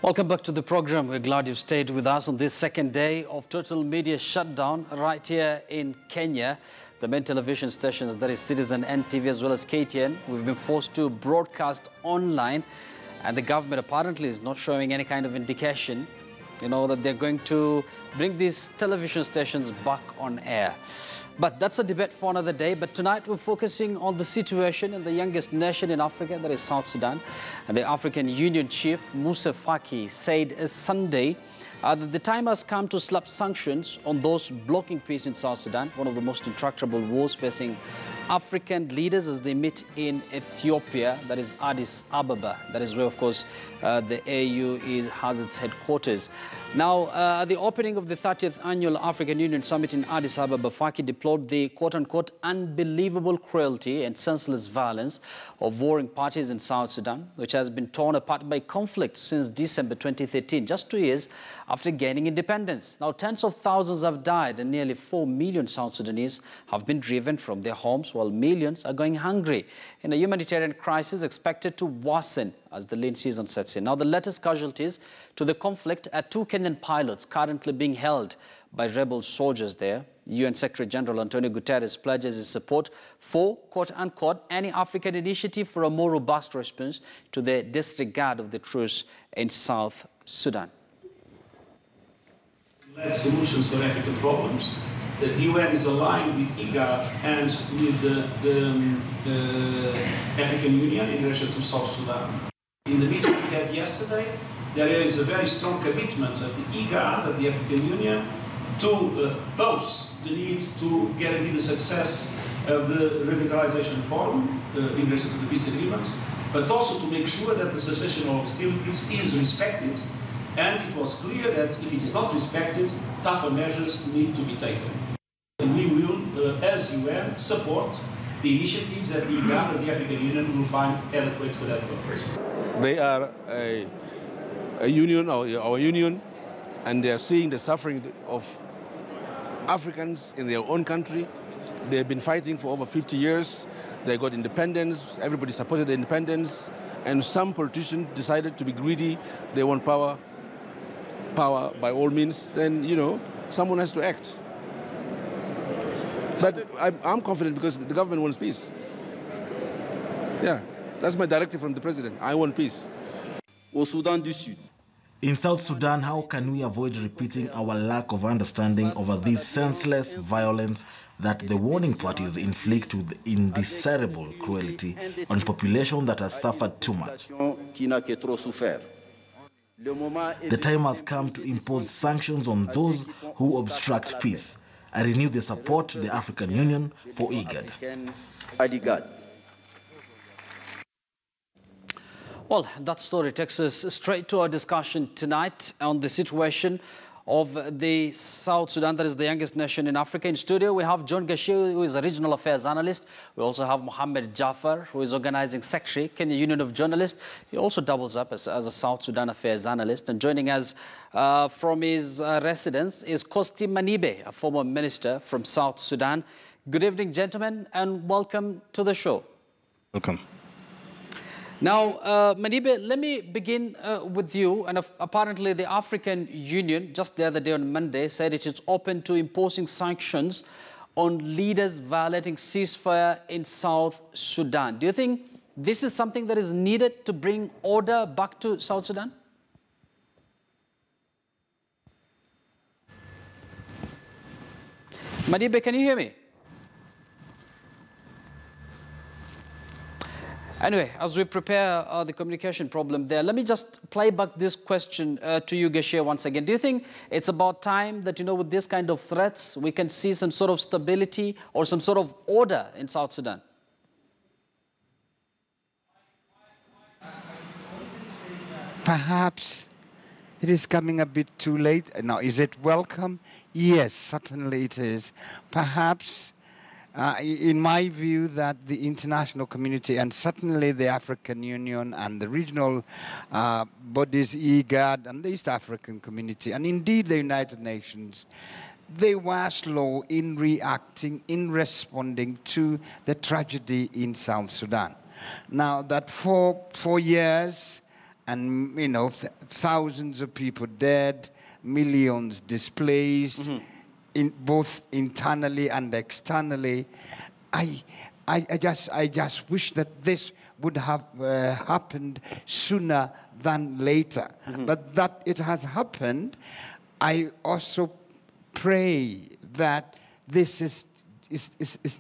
Welcome back to the program. We're glad you've stayed with us on this second day of total media shutdown right here in Kenya. The main television stations, that is Citizen NTV as well as KTN, we've been forced to broadcast online, and the government apparently is not showing any kind of indication, that they're going to bring these television stations back on air. But that's a debate for another day. But tonight we're focusing on the situation in the youngest nation in Africa, that is South Sudan. And the African Union chief, Moussa Faki, said Sunday that the time has come to slap sanctions on those blocking peace in South Sudan, one of the most intractable wars facing African leaders as they meet in Ethiopia, that is Addis Ababa. That is where, of course, the AU has its headquarters. Now, at the opening of the 30th Annual African Union Summit in Addis Ababa, Faki deplored the quote-unquote unbelievable cruelty and senseless violence of warring parties in South Sudan, which has been torn apart by conflict since December 2013, just 2 years after gaining independence. Now, tens of thousands have died and nearly 4 million South Sudanese have been driven from their homes, while millions are going hungry in a humanitarian crisis expected to worsen as the lean season sets in. Now, the latest casualties to the conflict are 2 Kenyan pilots currently being held by rebel soldiers there. UN Secretary General Antonio Guterres pledges his support for, quote-unquote, any African initiative for a more robust response to the disregard of the truce in South Sudan. Solutions for African problems. The UN is aligned with IGAD and with the African Union in relation to South Sudan. In the meeting we had yesterday, there is a very strong commitment of the IGAD, of the African Union, to both the need to guarantee the success of the revitalization forum in relation to the peace agreement, but also to make sure that the cessation of hostilities is respected. And it was clear that if it is not respected, tougher measures need to be taken. And we will, as UN, support the initiatives that the IGAD and the African Union will find adequate for that purpose. They are a union, our union, and they are seeing the suffering of Africans in their own country. They have been fighting for over 50 years. They got independence. Everybody supported the independence. And some politicians decided to be greedy. They want power. Power by all means. Then, someone has to act. But I'm confident because the government wants peace. Yeah, that's my directive from the president. I want peace. In South Sudan, how can we avoid repeating our lack of understanding over this senseless violence that the warring parties inflict with indesirable cruelty on a population that has suffered too much? The time has come to impose sanctions on those who obstruct peace. I renew the support to the African Union for IGAD. Well, that story takes us straight to our discussion tonight on the situation of the South Sudan, that is the youngest nation in Africa. In studio, we have John Gashie, who is a regional affairs analyst. We also have Mohammed Jafar, who is organizing secretary, Kenya Union of Journalists. He also doubles up as a South Sudan affairs analyst. And joining us from his residence is Kosti Manibe, a former minister from South Sudan. Good evening, gentlemen, and welcome to the show. Welcome. Now, Manibe, let me begin with you. And apparently the African Union, just the other day on Monday, said it is open to imposing sanctions on leaders violating ceasefire in South Sudan. Do you think this is something that is needed to bring order back to South Sudan? Manibe, can you hear me? Anyway, as we prepare the communication problem there, let me just play back this question to you, Gashie, once again. Do you think it's about time that, with this kind of threats, we can see some sort of stability or some sort of order in South Sudan? Perhaps it is coming a bit too late. Now, is it welcome? Yes, certainly it is. Perhaps in my view, that the international community and certainly the African Union and the regional bodies, IGAD and the East African community, and indeed the United Nations, they were slow in reacting, in responding to the tragedy in South Sudan. Now that for 4 years, and, you know, thousands of people dead, millions displaced, in both internally and externally. I just wish that this would have happened sooner than later. But that it has happened, I also pray that this is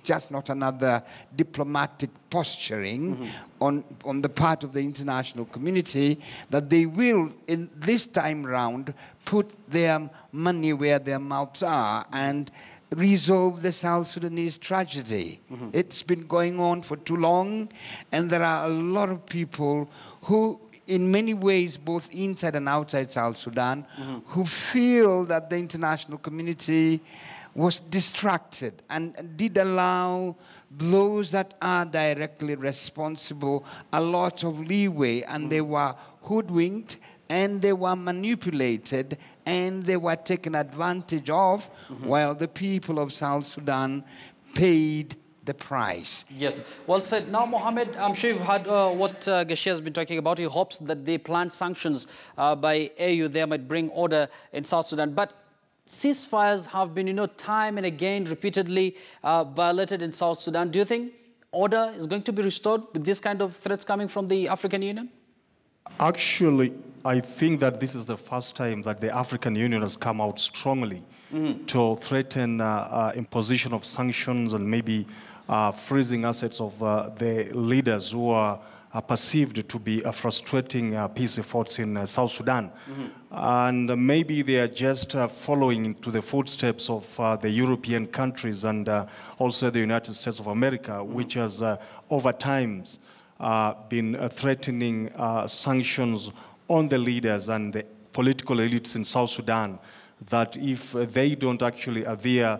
just not another diplomatic posturing on the part of the international community, that they will, in this time round, put their money where their mouths are and resolve the South Sudanese tragedy. It's been going on for too long, and there are a lot of people who, in many ways, both inside and outside South Sudan, who feel that the international community was distracted and did allow those that are directly responsible a lot of leeway, and they were hoodwinked, and they were manipulated, and they were taken advantage of, while the people of South Sudan paid the price. Yes, well said. Now, Mohammed, I'm sure you've heard what Gashia has been talking about. He hopes that the planned sanctions by AU there might bring order in South Sudan. But ceasefires have been, time and again, repeatedly violated in South Sudan. Do you think order is going to be restored with this kind of threats coming from the African Union? Actually, I think that this is the first time that the African Union has come out strongly to threaten imposition of sanctions and maybe freezing assets of the leaders who are perceived to be frustrating peace efforts in South Sudan. And maybe they are just following into the footsteps of the European countries and also the United States of America, which has over time been threatening sanctions on the leaders and the political elites in South Sudan, that if they don't actually adhere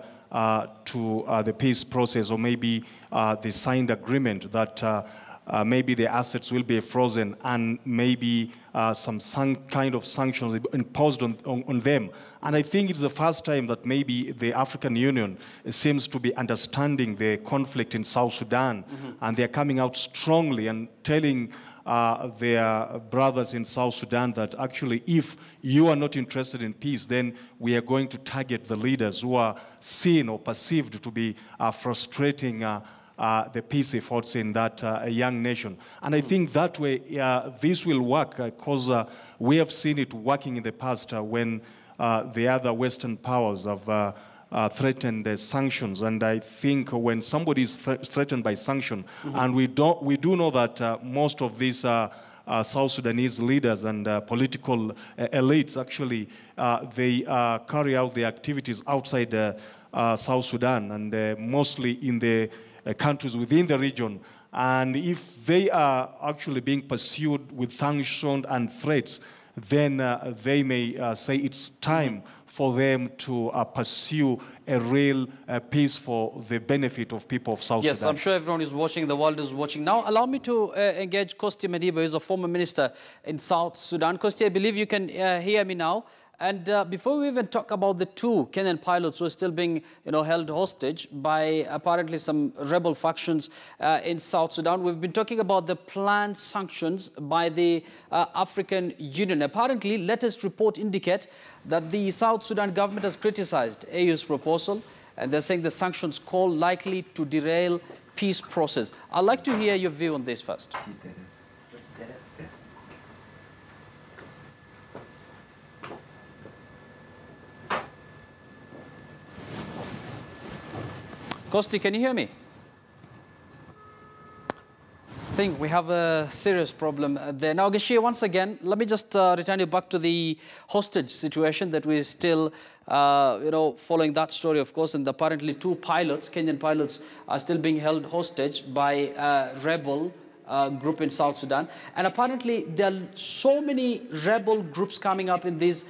to the peace process, or maybe the signed agreement, that maybe the assets will be frozen and maybe some kind of sanctions imposed on them. And I think it's the first time that maybe the African Union seems to be understanding the conflict in South Sudan, and they're coming out strongly and telling their brothers in South Sudan that actually if you are not interested in peace, then we are going to target the leaders who are seen or perceived to be frustrating the peace efforts in that young nation. And I think that way this will work, because we have seen it working in the past when the other Western powers have threatened the sanctions. And I think when somebody is threatened by sanction, and we do know that most of these South Sudanese leaders and political elites actually they carry out their activities outside South Sudan, and mostly in the countries within the region. And if they are actually being pursued with sanctions and threats, then they may say it's time for them to pursue a real peace for the benefit of people of South Sudan. Yes, I'm sure everyone is watching, the world is watching. Now, allow me to engage Kosti Madiba, who is a former minister in South Sudan. Kosti, I believe you can hear me now. And before we even talk about the two Kenyan pilots who are still being held hostage by apparently some rebel factions in South Sudan, we've been talking about the planned sanctions by the African Union. Apparently, latest report indicate that the South Sudan government has criticized AU's proposal, and they're saying the sanctions call likely to derail peace process. I'd like to hear your view on this first. Kosti, can you hear me? I think we have a serious problem there. Now, Gashia, once again, let me just return you back to the hostage situation that we're still, following that story, of course, and apparently two pilots, Kenyan pilots, are still being held hostage by a rebel group in South Sudan. And apparently there are so many rebel groups coming up in this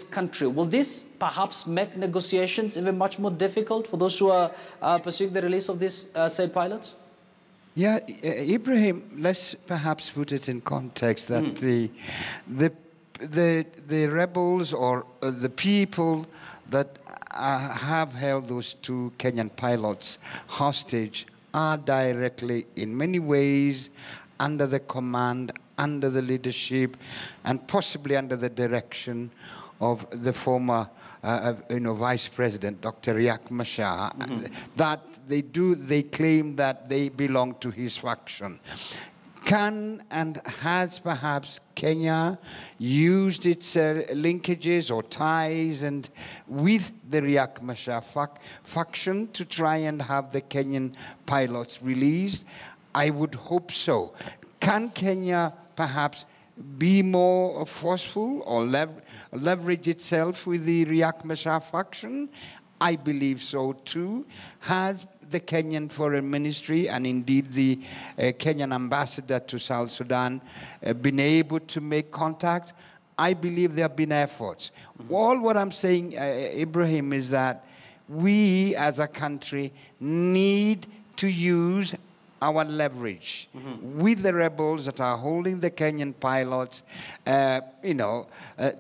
country. Will this perhaps make negotiations even much more difficult for those who are pursuing the release of these said pilots? Yeah, Ibrahim, let's perhaps put it in context that the rebels or the people that have held those two Kenyan pilots hostage are directly, in many ways, under the command under the leadership and possibly under the direction of the former Vice President, Dr. Riek Machar, that they claim that they belong to his faction. Can and has perhaps Kenya used its linkages or ties and with the Riek Machar faction to try and have the Kenyan pilots released? I would hope so. Can Kenya perhaps be more forceful or leverage itself with the Riek Machar faction? I believe so too. Has the Kenyan Foreign Ministry and indeed the Kenyan ambassador to South Sudan been able to make contact? I believe there have been efforts. All what I'm saying, Ibrahim, is that we as a country need to use our leverage with the rebels that are holding the Kenyan pilots,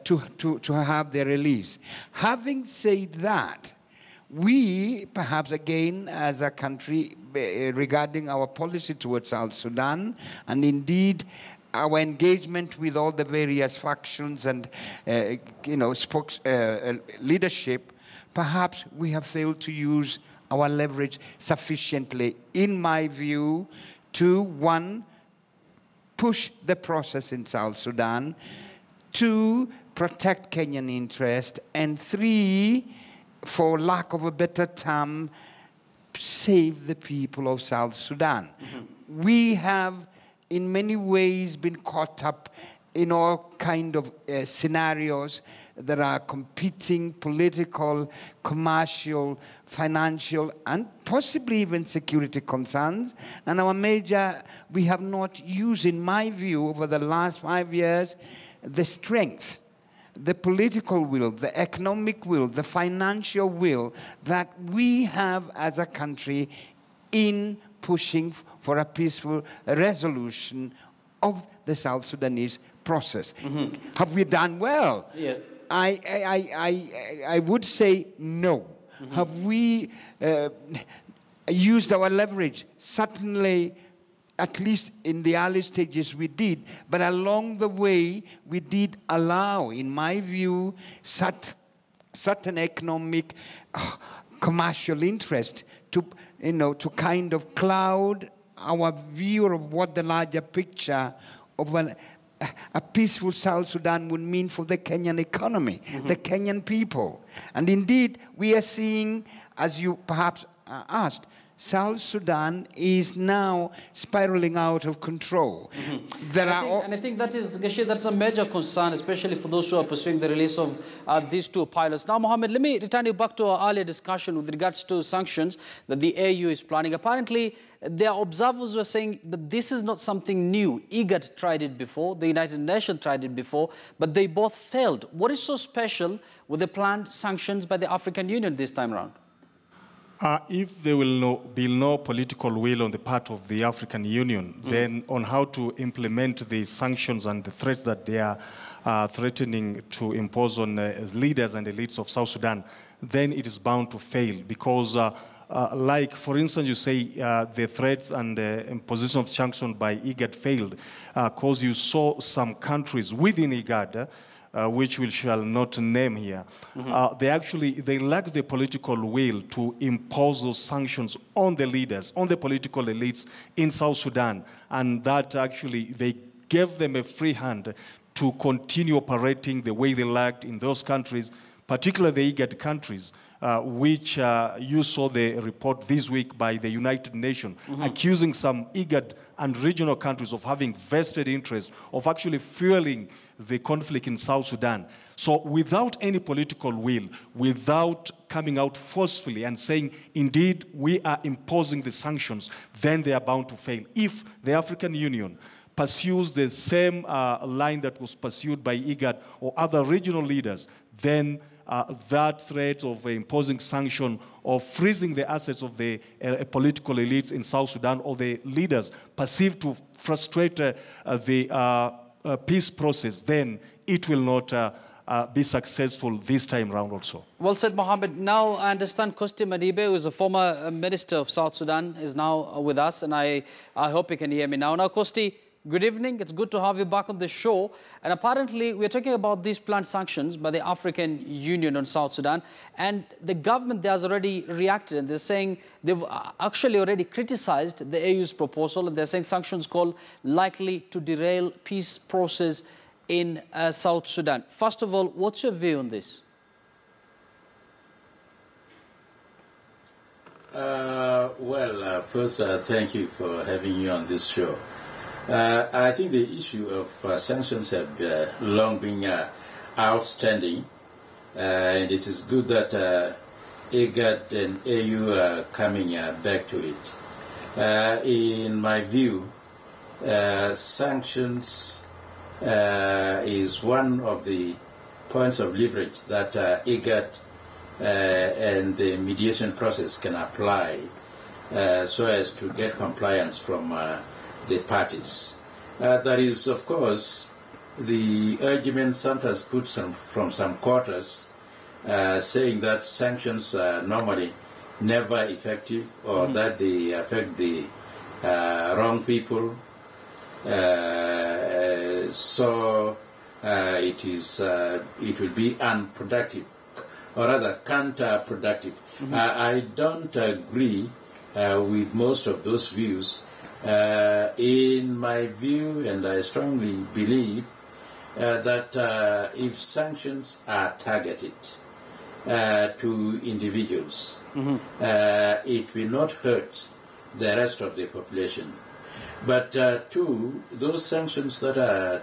to have their release. Having said that, we perhaps again as a country regarding our policy towards South Sudan and indeed our engagement with all the various factions and leadership, perhaps we have failed to use our leverage sufficiently, in my view, to, one, push the process in South Sudan, two, protect Kenyan interest, and three, for lack of a better term, save the people of South Sudan. We have, in many ways, been caught up in all kind of scenarios that are competing political, commercial, financial, and possibly even security concerns. And we have not used, in my view, over the last 5 years, the strength, the political will, the economic will, the financial will that we have as a country in pushing for a peaceful resolution of the South Sudanese process. Have we done well? Yeah. I would say no. Have we used our leverage? Certainly, at least in the early stages we did, but along the way we did allow, in my view, certain economic, commercial interest to kind of cloud our view of what the larger picture of a peaceful South Sudan would mean for the Kenyan economy, the Kenyan people. And indeed, we are seeing, as you perhaps asked, South Sudan is now spiraling out of control. I think that is, Gashir, that's a major concern, especially for those who are pursuing the release of these two pilots. Now, Mohammed, let me return you back to our earlier discussion with regards to sanctions that the AU is planning. Apparently, there are observers who are saying that this is not something new. IGAD tried it before, the United Nations tried it before, but they both failed. What is so special with the planned sanctions by the African Union this time around? If there will be no political will on the part of the African Union, then on how to implement the sanctions and the threats that they are threatening to impose on leaders and elites of South Sudan, then it is bound to fail because like, for instance, you say the threats and the imposition of sanctions by IGAD failed because you saw some countries within IGAD which we shall not name here, they lack the political will to impose those sanctions on the leaders, on the political elites in South Sudan, and that actually they gave them a free hand to continue operating the way they lacked in those countries, particularly the IGAD countries, which you saw the report this week by the United Nations, accusing some IGAD and regional countries of having vested interest of actually fueling the conflict in South Sudan. So without any political will, without coming out forcefully and saying, indeed, we are imposing the sanctions, then they are bound to fail. If the African Union pursues the same line that was pursued by IGAD or other regional leaders, then that threat of imposing sanction or freezing the assets of the political elites in South Sudan or the leaders perceived to frustrate the peace process, then it will not be successful this time round also. Well said, Mohammed. Now, I understand Kosti Madibe, who is a former minister of South Sudan, is now with us, and I hope you can hear me now. Now, Kosti, Good evening. It's good to have you back on the show. And apparently, we're talking about these planned sanctions by the African Union on South Sudan. And the government there has already reacted. And they're saying they've actually already criticized the AU's proposal. And they're saying sanctions call likely to derail peace process in South Sudan. First of all, what's your view on this? First, thank you for having me on this show. I think the issue of sanctions have long been outstanding, and it is good that IGAD and AU are coming back to it. In my view, sanctions is one of the points of leverage that IGAD and the mediation process can apply so as to get compliance from the parties. There is, of course, the argument sometimes put from some quarters saying that sanctions are normally never effective, or that they affect the wrong people. So it will be unproductive, or rather counterproductive. I don't agree with most of those views. In my view, and I strongly believe that if sanctions are targeted to individuals, it will not hurt the rest of the population. But two, those sanctions that are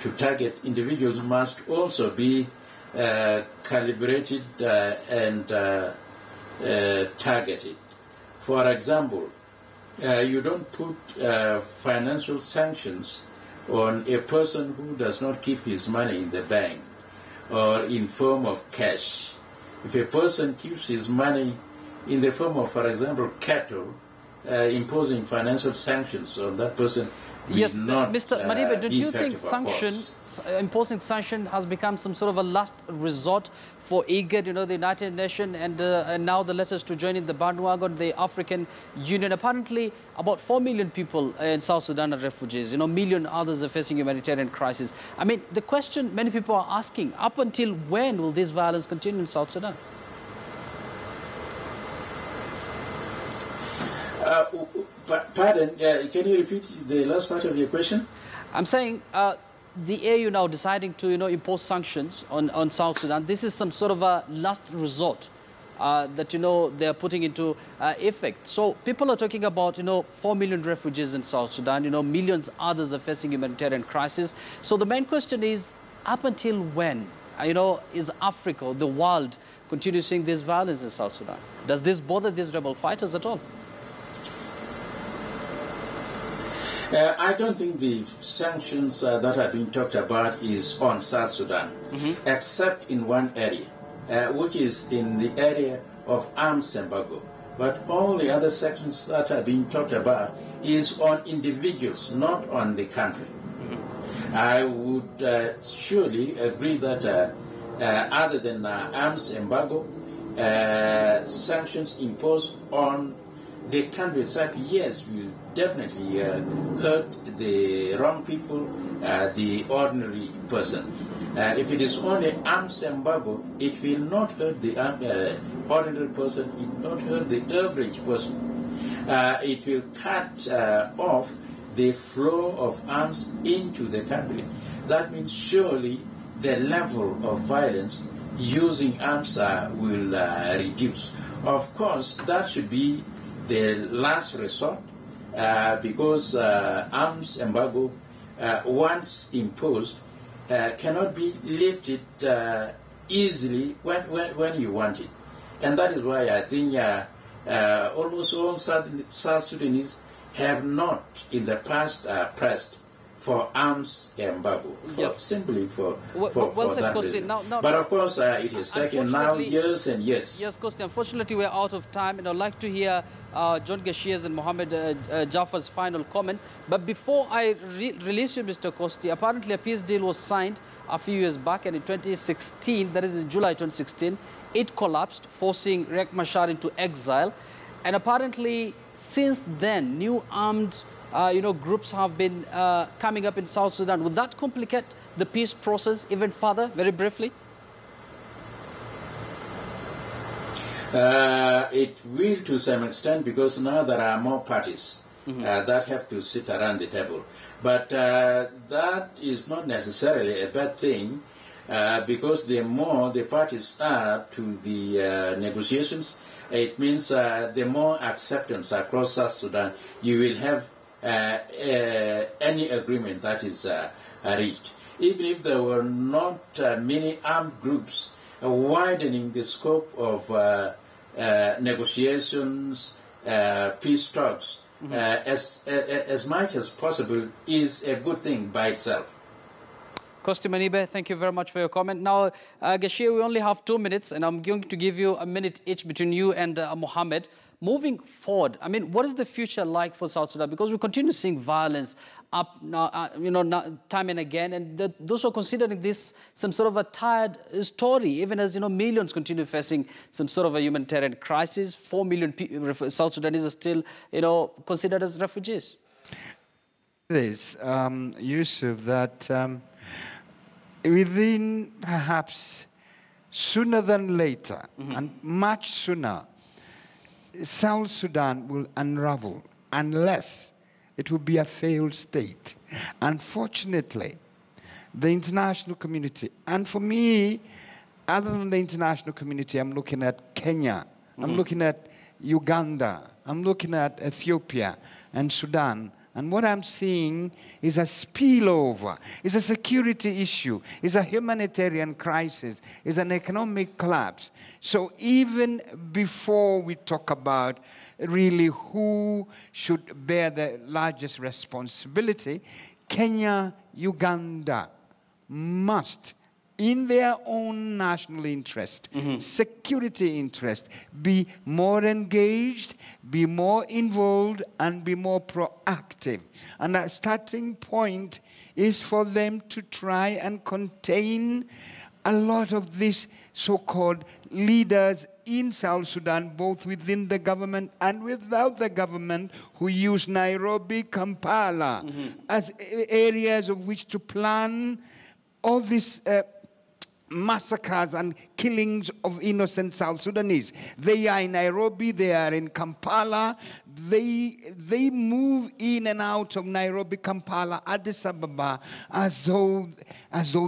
to target individuals must also be calibrated and targeted. For example, you don't put financial sanctions on a person who does not keep his money in the bank or in form of cash. If a person keeps his money in the form of, for example, cattle, imposing financial sanctions on that person. Yes, not, Mr. Maribe, don't you think imposing sanction has become some sort of a last resort for IGAD, you know, the United Nations, and now the letters to join in the bandwagon, the African Union? Apparently, about 4 million people in South Sudan are refugees. You know, million others are facing humanitarian crisis. I mean, the question many people are asking, up until when will this violence continue in South Sudan? Pardon, can you repeat the last part of your question? I'm saying the AU now deciding to, impose sanctions on South Sudan. This is some sort of a last resort that, they're putting into effect. So people are talking about, 4 million refugees in South Sudan. Millions others are facing humanitarian crisis. So the main question is, up until when, is Africa, the world, continue seeing this violence in South Sudan? Does this bother these rebel fighters at all? I don't think the sanctions that are being talked about is on South Sudan, except in one area, which is in the area of arms embargo. But all the other sanctions that are being talked about is on individuals, not on the country. I would surely agree that other than arms embargo, sanctions imposed on the country itself, yes, will definitely hurt the wrong people, the ordinary person. If it is only arms embargo, it will not hurt the ordinary person, it will not hurt the average person. It will cut off the flow of arms into the country. That means surely the level of violence using arms will reduce. Of course, that should be the last resort, because arms embargo, once imposed, cannot be lifted easily when you want it. And that is why I think almost all South Sudanese have not in the past pressed for arms embargo, simply for that reason. But of course, it has taken now years and years. Yes, Kosti, unfortunately, we're out of time, and I'd like to hear John Gashier's and Mohammed Jaffar's final comment. But before I release you, Mr. Kosti, apparently a peace deal was signed a few years back, and in 2016, that is in July 2016, it collapsed, forcing Riek Machar into exile. And apparently, since then, new armed groups have been coming up in South Sudan. Would that complicate the peace process even further, very briefly? It will to some extent, because now there are more parties that have to sit around the table. But that is not necessarily a bad thing, because the more the parties are to the negotiations, it means the more acceptance across South Sudan you will have any agreement that is reached. Even if there were not many armed groups, widening the scope of negotiations, peace talks, as much as possible is a good thing by itself. Kosti Manibe, thank you very much for your comment. Now, Gashia, we only have 2 minutes, and I'm going to give you a minute each between you and Mohammed. Moving forward, I mean, what is the future like for South Sudan? Because we continue seeing violence up now, time and again, and those who are considering this some sort of a tired story, even as millions continue facing some sort of a humanitarian crisis. 4 million South Sudanese are still, considered as refugees. This, Yusuf, that within perhaps sooner than later, and much sooner, South Sudan will unravel unless it will be a failed state. Unfortunately, the international community, and for me, other than the international community, I'm looking at Kenya, I'm looking at Uganda, I'm looking at Ethiopia and Sudan. And what I'm seeing is a spillover. It's a security issue. It's a humanitarian crisis. It's an economic collapse. So even before we talk about really who should bear the largest responsibility, Kenya, Uganda must, in their own national interest, security interest, be more engaged, be more involved, and be more proactive. And a starting point is for them to try and contain a lot of these so-called leaders in South Sudan, both within the government and without the government, who use Nairobi, Kampala as areas of which to plan all these massacres and killings of innocent South Sudanese. They are in Nairobi, they are in Kampala. They move in and out of Nairobi, Kampala, Addis Ababa as though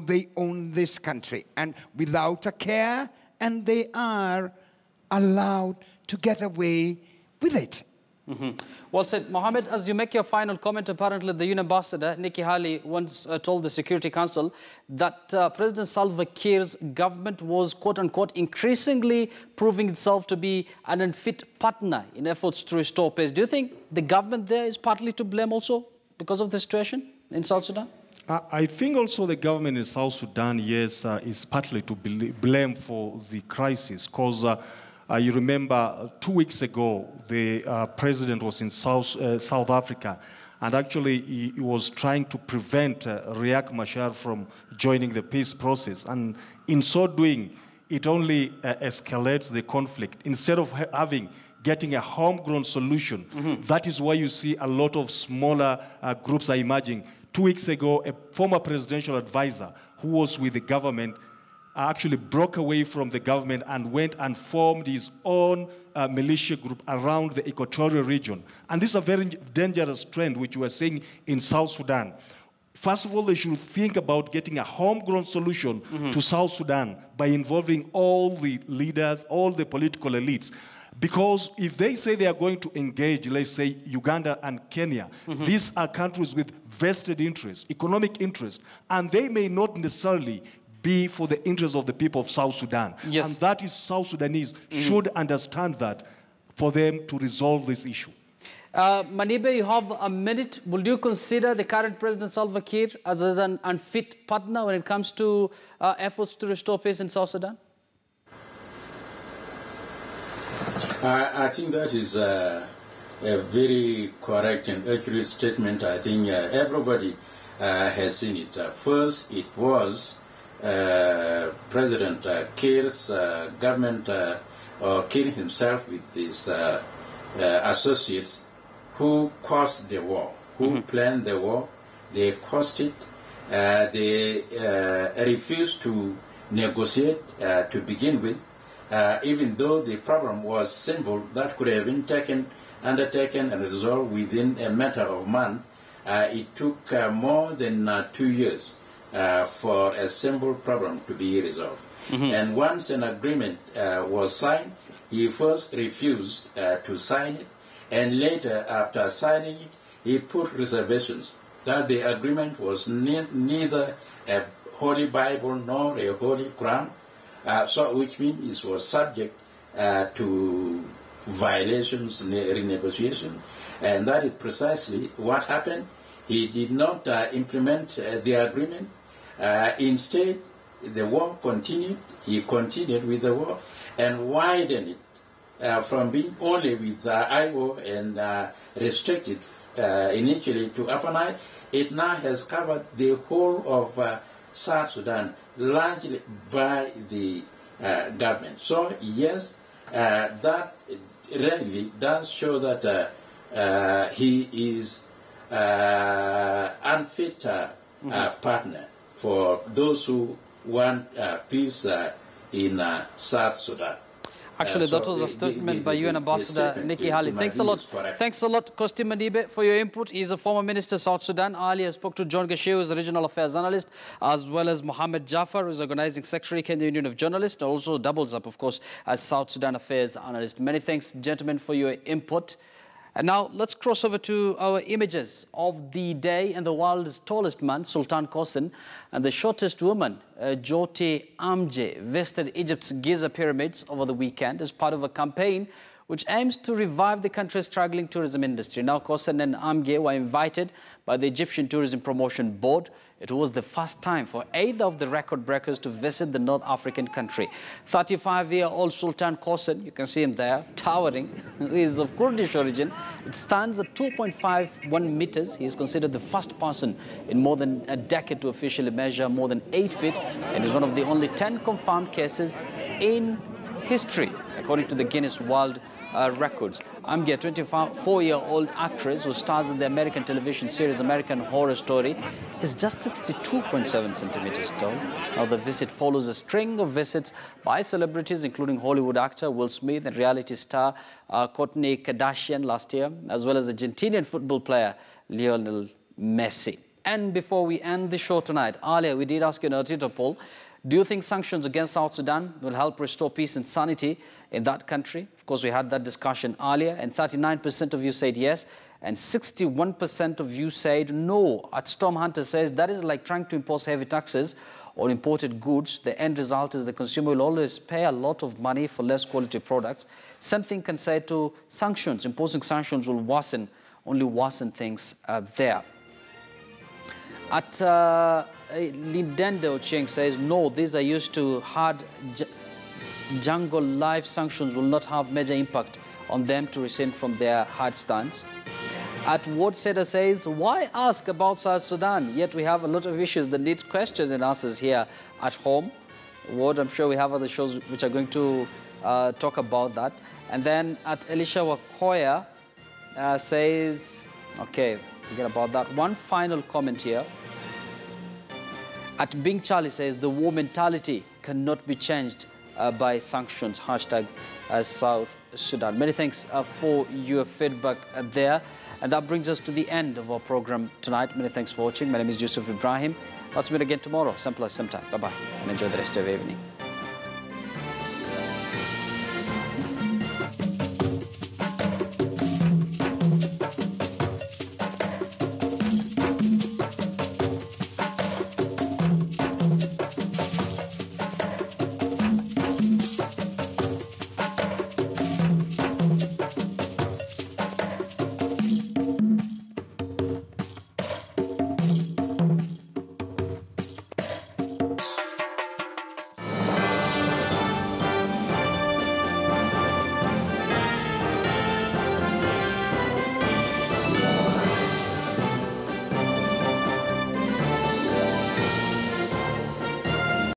they own this country, and without a care, and they are allowed to get away with it. Well said. Mohammed, as you make your final comment, apparently the UN ambassador, Nikki Haley, once told the Security Council that President Salva Kiir's government was, quote-unquote, increasingly proving itself to be an unfit partner in efforts to restore peace. Do you think the government there is partly to blame also because of the situation in South Sudan? I think also the government in South Sudan, yes, is partly to blame for the crisis, because you remember 2 weeks ago, the president was in South Africa, and actually he was trying to prevent Riek Machar from joining the peace process. And in so doing, it only escalates the conflict. Instead of getting a homegrown solution, that is why you see a lot of smaller groups are emerging. 2 weeks ago, a former presidential advisor who was with the government actually broke away from the government and went and formed his own militia group around the equatorial region. And this is a very dangerous trend which we are seeing in South Sudan. First of all, they should think about getting a homegrown solution to South Sudan by involving all the leaders, all the political elites. Because if they say they are going to engage, let's say, Uganda and Kenya, these are countries with vested interest, economic interest, and they may not necessarily be for the interest of the people of South Sudan. Yes. And that is South Sudanese should understand that for them to resolve this issue. Manibe, you have a minute. Would you consider the current President Salva Kiir as an unfit partner when it comes to efforts to restore peace in South Sudan? I think that is a very correct and accurate statement. I think everybody has seen it. First, it was President Kiir's government, or Kiir himself with his associates, who caused the war, who planned the war. They caused it. They refused to negotiate to begin with, even though the problem was simple that could have been undertaken and resolved within a matter of months. It took more than 2 years for a simple problem to be resolved. And once an agreement was signed, he first refused to sign it, and later, after signing it, he put reservations that the agreement was neither a Holy Bible nor a Holy Quran, which means it was subject to violations, renegotiation, and that is precisely what happened. He did not implement the agreement. Instead, the war continued. He continued with the war and widened it from being only with IO and restricted initially to Upper Nile. It now has covered the whole of South Sudan, largely by the government. So yes, that really does show that he is unfit partner for those who want peace in South Sudan. Actually, that was a statement by UN Ambassador Nikki Haley. Thanks a lot. Thanks a lot, Kosti Madibe, for your input. He's a former minister of South Sudan. Earlier spoke to John Gashew, who's a regional affairs analyst, as well as Mohammed Jafar, who's organizing secretary, Kenya Union of Journalists, and also doubles up, of course, as South Sudan affairs analyst. Many thanks, gentlemen, for your input. And now let's cross over to our images of the day and the world's tallest man, Sultan Qasim, and the shortest woman, Jyoti Amje, visited Egypt's Giza pyramids over the weekend as part of a campaign which aims to revive the country's struggling tourism industry. Now, Qasim and Amge were invited by the Egyptian Tourism Promotion Board. It was the first time for either of the record breakers to visit the North African country. 35-year-old Sultan Qasim, you can see him there, towering, is of Kurdish origin. It stands at 2.51 meters. He is considered the first person in more than a decade to officially measure more than 8 feet and is one of the only 10 confirmed cases in history, according to the Guinness World Records. Amge, a 24-year-old actress who stars in the American television series American Horror Story, is just 62.7 centimeters tall. Now, the visit follows a string of visits by celebrities, including Hollywood actor Will Smith and reality star Kourtney Kardashian last year, as well as Argentinian football player Lionel Messi. And before we end the show tonight, earlier we did ask you an authoritative poll. Do you think sanctions against South Sudan will help restore peace and sanity in that country? Of course, we had that discussion earlier, and 39% of you said yes, and 61% of you said no. At Storm Hunter says that is like trying to impose heavy taxes on imported goods. The end result is the consumer will always pay a lot of money for less quality products. Something can say to sanctions. Imposing sanctions will only worsen things there. At Lindende Ochieng says, no, these are used to hard jungle life. Sanctions will not have major impact on them to rescind from their hard stance. At Ward Seda says, why ask about South Sudan? Yet we have a lot of issues that need questions and answers here at home. Ward, I'm sure we have other shows which are going to talk about that. And then at Elisha Wakoya says, okay, forget about that. One final comment here. At Bing Charlie says, the war mentality cannot be changed by sanctions, hashtag South Sudan. Many thanks for your feedback there. And that brings us to the end of our program tonight. Many thanks for watching. My name is Yusuf Ibrahim. Let's meet again tomorrow, same place, same time. Bye-bye, and enjoy the rest of your evening.